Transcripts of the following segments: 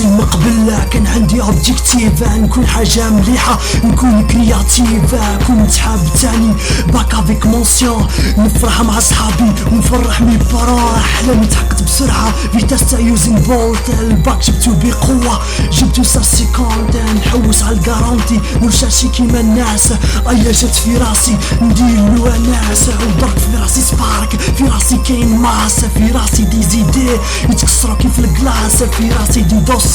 راسي مقبل كان عندي اوبجيكتيف نكون حاجة مليحة، نكون كرياتيف، كون نتحاب تاني باك افيك مونسيون، نفرح مع صحابي ونفرح مي بارون. احلامي تحققت بسرعة فيتاس تاع يوزين بولت، الباك جبتو بقوة جبتو ساسي كونت، نحوس على الكارونتي ونشاشي كيما الناس. ايا جات في راسي نديرلو ناس، وبرك في راسي سبارك، في راسي كاين ماس، في راسي دي زيدي يتكسرو كيف الكلاس، في راسي دي دوسي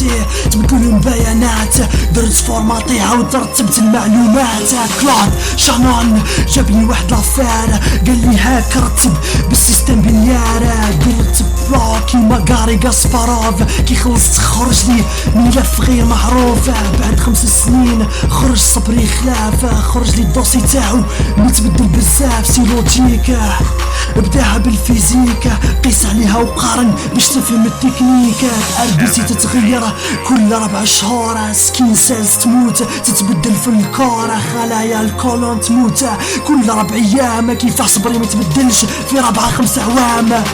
تبدلو بيانات، درت فورماطي عاود رتبت المعلومات. كلود شانون جابني واحد لافير قالي هاك رتب بالسيستم بنيارة، درت بلوك كيما كاري كاسباروف، كي خلصت خرجلي ملف غير معروف. بعد 5 سنين خرج صبري خلاف، خرج لي الدوسي تاعو متبدل بزاف، سي لوجيك بداها بالفيزيك، قيس عليها وقارن باش تفهم التكنيك. اربسي تتغير كل 4 شهور، سكين سيلز تموت تتبدل في الكور، خلايا الكولون تموت كل 4 ايام، كيفاش صبري متبدلش في 4 5 عوام.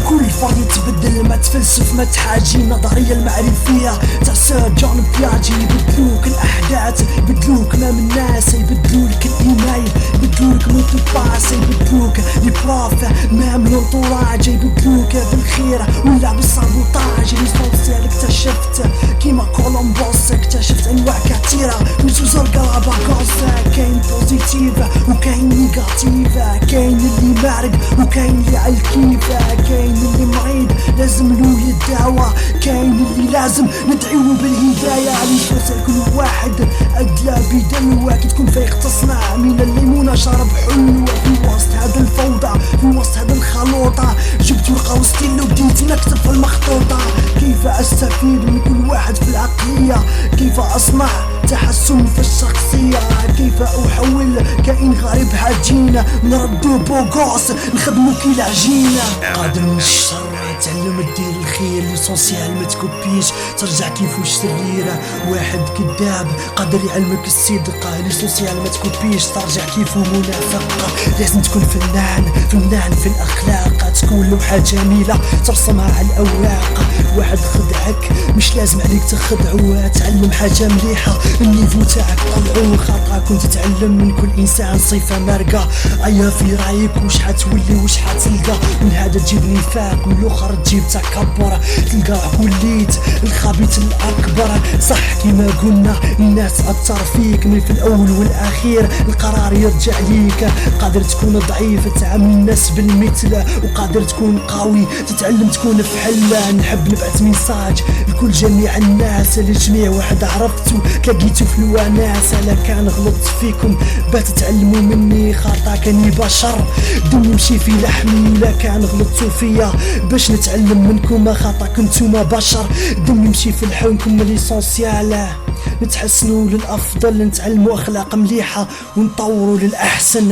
كل فرد يتبدل، ما تفلسف ما تحاجي، النظرية المعرفية تاع سير جون بياجي. يبدلوك الاحداث يبدلوك مام الناس، يبدلولك الايميل يبدلولك موت الباس، يبدلوك لي بروف مام لونطوراج، يبدلوك بالخير ولا بالسابوتاج. ليسونسيال اكتشفت كيما كولومبوس، اكتشفت انواع كثيرة من جزر غالاباغوس، كاين بوزيتيف وكاين نيجاتيف، كاين اللي مارق وكاين اللي على الكيف، كاين اللي مريض لازم له يداوى، كاين اللي لازم ندعيو بالهداية. ليسونسيال كل واحد ادلى بدلوة، كي تكون فايق تصنع من الليمونة شرب حلوة، في وسط هذا الفوضى في وسط هذا الخلوطة جبت ورقة وستيلو بديت نكتب في المخطوطة. كيف استفيد من كل واحد في العقلية، كيف اصنع تحسن في الشخصية، كيف احول كائن غريب هجينة نردو بوغوس نخدمو كي العجينة. قادر من الشر تعلم دير الخير، ليسونسيال ما تكوبيش ترجع كيفو شريرة، واحد كذاب قادر يعلمك الصدق، ليسونسيال ما تكوبيش ترجع كيفو منافق. لازم تكون فنان في الاخلاق، تكون لوحة جميلة ترسمها على الاوراق. واحد خدعك مش لازم عليك تخدعو، تعلم حاجة مليحة النيفو تاعك طلعو، خاطرك كنت تتعلم من كل انسان صفة مارقة. ايا في رايك وش حتولي وش حتلقى، من هذا تجيب نفاق من الاخر تجيب تكبر، تلقى وليت الخبيث الاكبر. صح كيما قلنا الناس اثر فيك، من في الاول والاخير القرار يرجع ليك. قادر تكون ضعيف تعامل الناس بالمثل، وقادر تكون قوي تتعلم تكون فحل. نحب نبعث ميساج لكل جميع الناس، لجميع واحد عرفتو تلاقيتو في الوناس. انا كان غلطت فيكم بات تعلموا مني، خاطر كاني بشر دم يمشي في لحمي، ولا كان غلطتو فيا باش نتعلم منكم، خاطر كنتوما بشر دم يمشي في لحومكم. ليسونسيال نتحسنوا للافضل، نتعلموا اخلاق مليحة ونطوروا للاحسن.